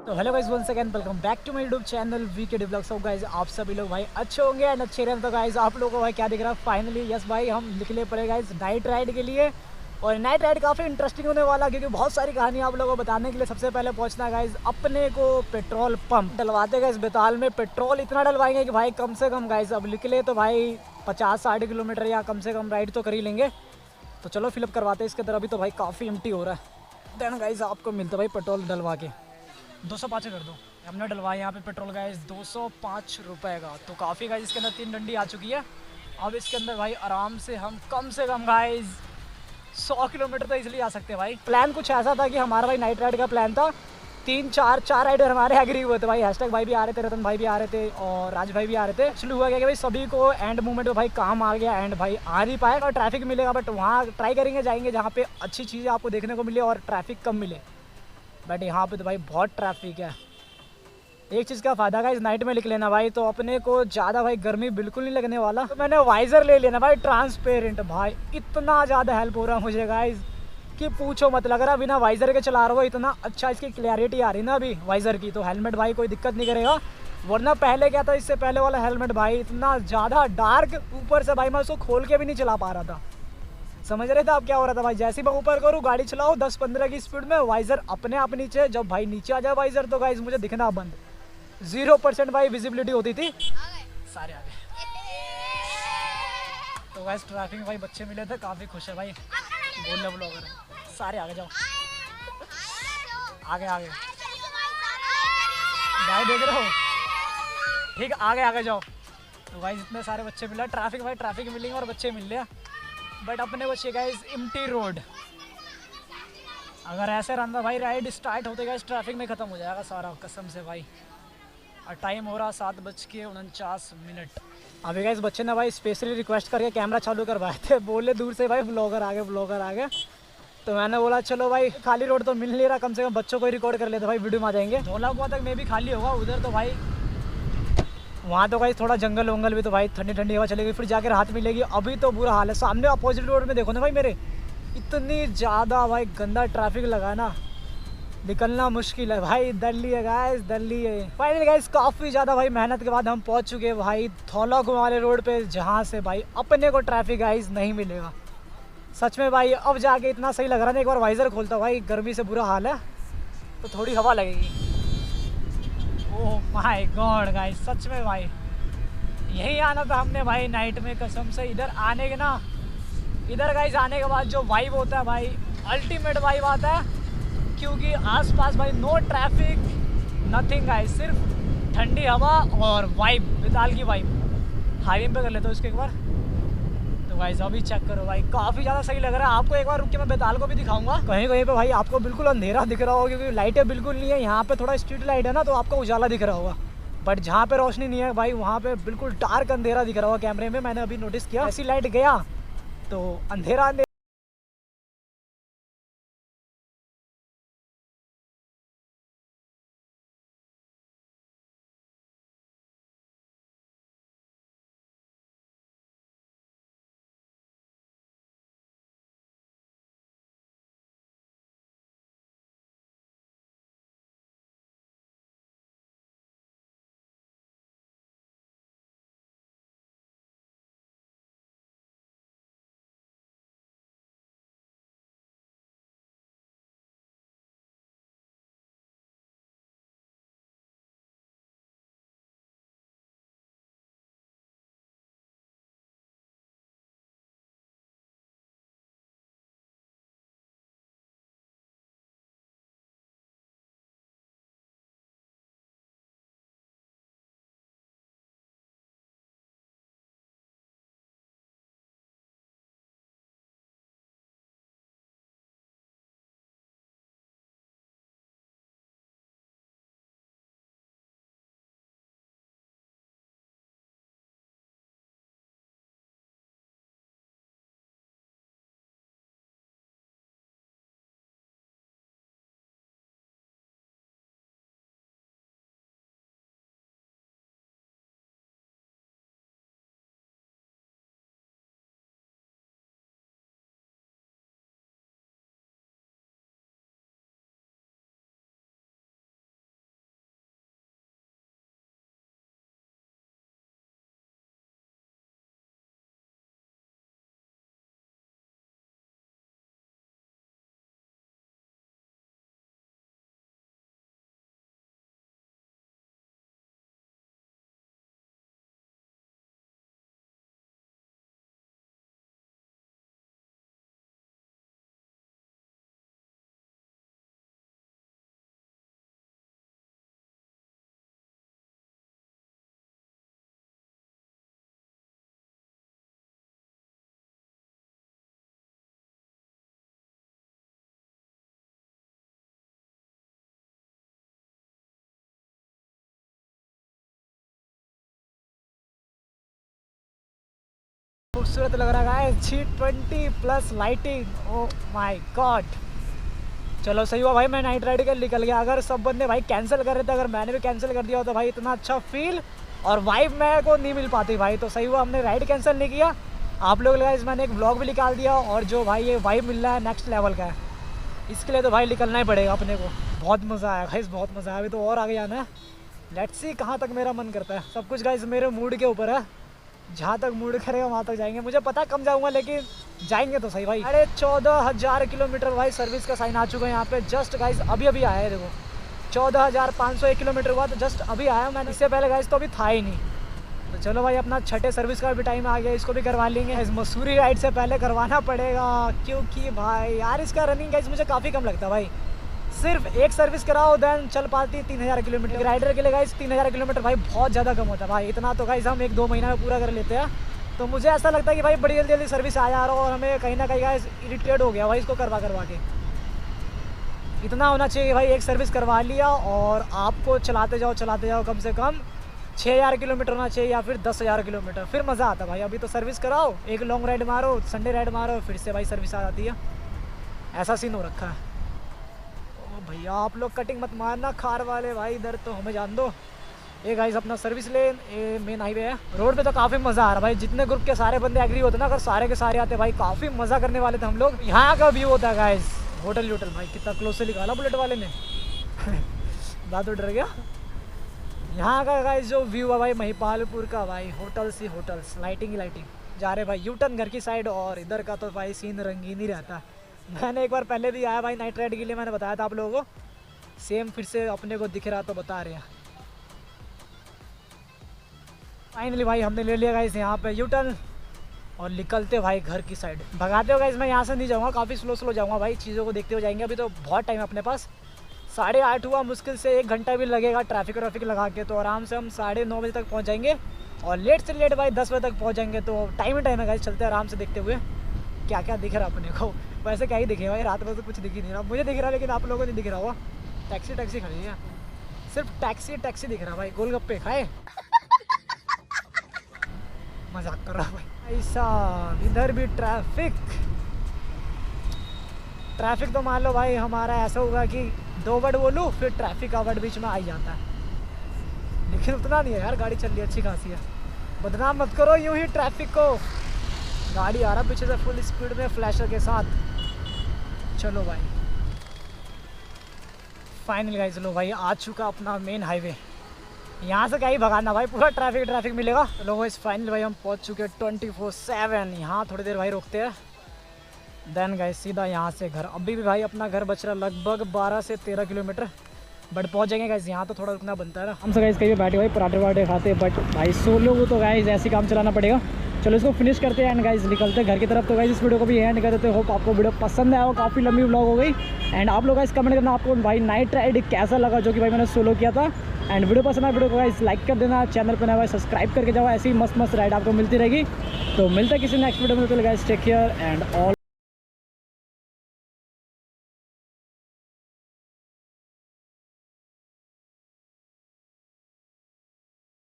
तो hello guys, once again welcome back to my YouTube channel VK devlog. सब guys आप सभी लोग भाई अच्छे होंगे एंड अच्छे रहे। तो गाइस आप लोगों को भाई क्या दिख रहा है, फाइनली यस भाई हम निकले पड़े गाइस नाइट राइड के लिए। और नाइट राइड काफ़ी इंटरेस्टिंग होने वाला, क्योंकि बहुत सारी कहानी आप लोगों को बताने के लिए सबसे पहले पहुंचना गाइस अपने को पेट्रोल पंप डलवाते गाइस बेताल में। पेट्रोल इतना डलवाएंगे कि भाई कम से कम गाइस अब निकले तो भाई 50-60 किलोमीटर या कम से कम राइड तो कर ही लेंगे। तो चलो फिलअप करवाते हैं इसके अंदर। अभी तो भाई काफ़ी एम्प्टी हो रहा है। देन गाइस आपको मिलता भाई पेट्रोल डलवा के 205 कर दो। हमने डलवाया यहाँ पे पेट्रोल गाइस 205 रुपये का। तो काफ़ी गाइस इसके अंदर 3 डंडी आ चुकी है। अब इसके अंदर भाई आराम से हम कम से कम गाइस 100 किलोमीटर तो इसलिए आ सकते हैं भाई। प्लान कुछ ऐसा था कि हमारा भाई नाइट राइड का प्लान था। 3-4 राइडर हमारे एग्री हुए थे भाई। हैशटैग भाई भी आ रहे थे, रतन भाई भी आ रहे थे और राज भाई भी आ रहे थे। एक्चुअली हुआ क्या कि भाई सभी को एंड मूवमेंट में भाई काम आ गया एंड भाई आ नहीं पाए और ट्रैफिक मिलेगा। बट वहाँ ट्राई करेंगे, जाएंगे जहाँ पे अच्छी चीज़ें आपको देखने को मिले और ट्रैफिक कम मिले। बट यहाँ पे तो भाई बहुत ट्रैफिक है। एक चीज़ का फ़ायदा गाइस नाइट में निकले ना भाई, तो अपने को ज़्यादा भाई गर्मी बिल्कुल नहीं लगने वाला। तो मैंने वाइज़र ले लिया ना भाई ट्रांसपेरेंट। भाई इतना ज़्यादा हेल्प हो रहा है मुझे गाइस कि पूछो मत। लग रहा बिना वाइज़र के चला रहा हो, इतना अच्छा इसकी क्लैरिटी आ रही ना अभी वाइज़र की। तो हेलमेट भाई कोई दिक्कत नहीं करेगा। वरना पहले क्या था, इससे पहले वाला हेलमेट भाई इतना ज़्यादा डार्क, ऊपर से भाई मैं उसको खोल के भी नहीं चला पा रहा था। समझ रहे थे आप क्या हो रहा था भाई? जैसे ही मैं ऊपर करूँ गाड़ी चलाओ 10-15 की स्पीड में, वाइज़र अपने आप नीचे। जब भाई नीचे आ जाए वाइज़र तो गाइस मुझे दिखना बंद। 0% भाई विजिबिलिटी होती थी। सारे आ गए। तो गाइस ट्रैफिक में भाई बच्चे मिले थे, काफ़ी खुश है भाई। बोलने ब्लॉगर सारे आगे जाओ, आगे आगे भाई देख रहे हो? ठीक है आगे आगे जाओ। तो भाई इतने सारे बच्चे मिले, ट्रैफिक भाई ट्रैफिक मिलेंगे और बच्चे मिल रहे। बट अपने बच्चे गाइस एम्प्टी रोड। अगर ऐसे रहा भाई राइड स्टार्ट होते गाइस ट्रैफिक में ख़त्म हो जाएगा सारा, कसम से भाई। और टाइम हो रहा 7:49। अभी गाइस बच्चे ने भाई स्पेशली रिक्वेस्ट करके कैमरा चालू करवाए थे। बोले दूर से भाई ब्लॉगर आ गए, ब्लॉगर आ गए। तो मैंने बोला चलो भाई, खाली रोड तो मिल नहीं रहा, कम से कम बच्चों को ही रिकॉर्ड कर लेते भाई, वीडियो में आ जाएंगे। धौलाकुआं तक में भी खाली होगा उधर तो भाई। वहाँ तो भाई थोड़ा जंगल वंगल भी, तो भाई ठंडी ठंडी हवा चलेगी, फिर जाकर राहत मिलेगी। अभी तो बुरा हाल है। सामने अपोजिट रोड में देखो ना भाई मेरे, इतनी ज़्यादा भाई गंदा ट्रैफिक लगा है ना, निकलना मुश्किल है भाई। दिल्ली है गाइस, दिल्ली है। फाइनली गाइस काफ़ी ज़्यादा भाई मेहनत के बाद हम पहुंच चुके हैं भाई धौलाकुआं वाले रोड पे, जहां से भाई अपने को ट्रैफिक गाइस नहीं मिलेगा। सच में भाई अब जाके इतना सही लग रहा है। एक बार वाइज़र खोलता भाई, गर्मी से बुरा हाल है, तो थोड़ी हवा लगेगी। ओह माय गॉड गाइस, सच में भाई यही आना था हमने भाई नाइट में, कसम से। इधर आने के ना, इधर गाइस आने के बाद जो वाइब होता है भाई, अल्टीमेट वाइब आता है। क्योंकि आसपास भाई नो ट्रैफिक, नथिंग गाइस, सिर्फ ठंडी हवा और वाइब, बेताल की वाइब। हाईवे पे कर लेते हो इसको एक बार। तो गाइस अभी चेक करो भाई, काफ़ी ज़्यादा सही लग रहा है। आपको एक बार रुक के मैं बेताल को भी दिखाऊंगा। कहीं कहीं पे भाई आपको बिल्कुल अंधेरा दिख रहा होगा, क्योंकि लाइटें बिल्कुल नहीं है। यहाँ पे थोड़ा स्ट्रीट लाइट है ना, तो आपको उजाला दिख रहा होगा। बट जहाँ पे रोशनी नहीं है भाई, वहाँ पे बिल्कुल डार्क अंधेरा दिख रहा होगा कैमरे में। मैंने अभी नोटिस किया, ऐसी लाइट गया तो अंधेरा खूबसूरत लग रहा है। G20 plus lighting, oh my God. चलो सही हुआ भाई, मैं नाइट राइड के निकल गया। अगर सब बंदे भाई कैंसिल कर रहे थे, अगर मैंने भी कैंसिल कर दिया होता भाई, इतना अच्छा फील और वाइब मेरे को नहीं मिल पाती भाई। तो सही हुआ हमने राइड कैंसिल नहीं किया। आप लोग गाइस मैंने एक व्लॉग भी निकाल दिया, और जो भाई ये वाइब मिल रहा है नेक्स्ट लेवल का है, इसके लिए तो भाई निकलना ही पड़ेगा अपने को। बहुत मज़ा आया गाइस, बहुत मज़ा आया। अभी तो और आगे जाना है, लेट्स सी कहाँ तक मेरा मन करता है। सब कुछ गाइस मेरे मूड के ऊपर है, जहाँ तक मूड करेगा वहाँ तक जाएंगे। मुझे पता कम जाऊँगा, लेकिन जाएंगे तो सही भाई। 14,500 किलोमीटर भाई सर्विस का साइन आ चुका है यहाँ पे। जस्ट गाइस अभी अभी आया है, देखो 14,501 किलोमीटर हुआ, तो जस्ट अभी आया मैंने। इससे पहले गाइस तो अभी था ही नहीं। तो चलो भाई अपना छठे सर्विस का भी टाइम आ गया, इसको भी करवा लेंगे। इस मसूरी राइड से पहले करवाना पड़ेगा, क्योंकि भाई यार इसका रनिंग गाइस मुझे काफ़ी कम लगता है भाई। सिर्फ एक सर्विस कराओ देन चल पाती 3,000 किलोमीटर। राइडर के लिए गाइस 3,000 किलोमीटर भाई बहुत ज़्यादा कम होता है भाई। इतना तो गाइस हम 1-2 महीना में पूरा कर लेते हैं। तो मुझे ऐसा लगता है कि भाई बड़ी जल्दी जल्दी सर्विस आ जा रहा हो, और हमें कहीं ना कहीं गाइस इरिटेट हो गया भाई इसको करवा के। इतना होना चाहिए भाई, एक सर्विस करवा लिया और आपको चलाते जाओ कम से कम 6,000 किलोमीटर होना चाहिए, या फिर 10,000 किलोमीटर, फिर मज़ा आता भाई। अभी तो सर्विस कराओ, एक लॉन्ग राइड मारो, संडे राइड मारो, फिर से भाई सर्विस आ जाती है। ऐसा सीन हो रखा है। ओ भैया आप लोग कटिंग मत मारना खार वाले भाई, इधर तो हमें जान दो। ये गाइस अपना सर्विस लेन, ये मेन हाईवे है। रोड पे तो काफ़ी मज़ा आ रहा है भाई, जितने ग्रुप के सारे बंदे एग्री होते ना, अगर सारे के सारे आते भाई काफ़ी मज़ा करने वाले थे हम लोग। यहाँ का व्यू होता है गाइस, होटल भाई कितना क्लोज से निकाला बुलेट वाले ने बात तो डर गया। यहाँ का गाइस जो व्यू है भाई महिपालपुर का भाई, होटल्स ही होटल्स, लाइटिंग ही लाइटिंग। जा रहे भाई यूटर्न घर की साइड, और इधर का तो भाई सीन रंगीन ही रहता है। मैंने एक बार पहले भी आया भाई नाइट राइड के लिए, मैंने बताया था आप लोगों को, सेम फिर से अपने को दिख रहा तो बता रहे हैं। फाइनली भाई हमने ले लिया गाइस यहाँ पे यूटर्न, और निकलते भाई घर की साइड। भगाते हो गाइस, मैं यहाँ से नहीं जाऊँगा, काफ़ी स्लो जाऊँगा भाई, चीज़ों को देखते हुए जाएंगे। अभी तो बहुत टाइम है अपने पास, 8:30 हुआ, मुश्किल से 1 घंटा भी लगेगा ट्रैफिक लगा के। तो आराम से हम 9:30 बजे तक पहुँच जाएंगे, और लेट से लेट भाई 10 बजे तक पहुँच जाएंगे। तो टाइम ही टाइम है गाइस, चलते आराम से देखते हुए क्या क्या दिख रहा है अपने को। वैसे क्या ही दिखेगा भाई, रात में तो कुछ दिख ही नहीं रहा। मुझे दिख रहा है, लेकिन आप लोगों को नहीं दिख रहा होगा। टैक्सी खड़ी है, सिर्फ टैक्सी दिख रहा भाई। गोलगप्पे खाए मजाक कर रहा भाई। ऐसा इधर भी ट्रैफिक तो मान लो भाई हमारा ऐसा होगा कि 2 वर्ड बोलूँ फिर ट्रैफिक का वर्ड बीच में आ ही जाता है। लेकिन उतना नहीं है यार, गाड़ी चल रही है अच्छी खासी है। बदनाम मत करो यूं ही ट्रैफिक को। गाड़ी आ रहा पीछे से फुल स्पीड में फ्लैशर के साथ। चलो भाई फाइनल गाइस, लो भाई आ चुका अपना मेन हाईवे। यहाँ से क्या ही भगाना भाई, पूरा ट्रैफिक मिलेगा। चलो गाइस फाइनल भाई हम पहुँच चुके 24/7। यहाँ थोड़ी देर भाई रोकते हैं, देन गाइस सीधा यहाँ से घर। अभी भी भाई अपना घर बच रहा लगभग 12 से 13 किलोमीटर, बट पहुँच जाएंगे गाइस। यहाँ तो थोड़ा रुकना बनता है ना। हम सब गाइस कहीं बैठे भाई पराठे खाते, बट भाई सोलो को तो गाइस ऐसे काम चलाना पड़ेगा। चलो इसको फिनिश करते हैं एंड गाइस निकलते हैं घर की तरफ। तो गाइस इस वीडियो को भी एंड कर देते। होप आपको वीडियो पसंद आया हो, काफ़ी लंबी व्लॉग हो गई। एंड आप लोग गाइस कमेंट करना आपको भाई नाइट राइड कैसा लगा, जो कि भाई मैंने सोलो किया था। एंड वीडियो पसंद आया वीडियो को गाइस लाइक कर देना, चैनल पर नया भाई सब्सक्राइब करके जाओ, ऐसी मस्त राइड आपको मिलती रहेगी। तो मिलता है किसी नेक्स्ट वीडियो में। तो guys take care and all.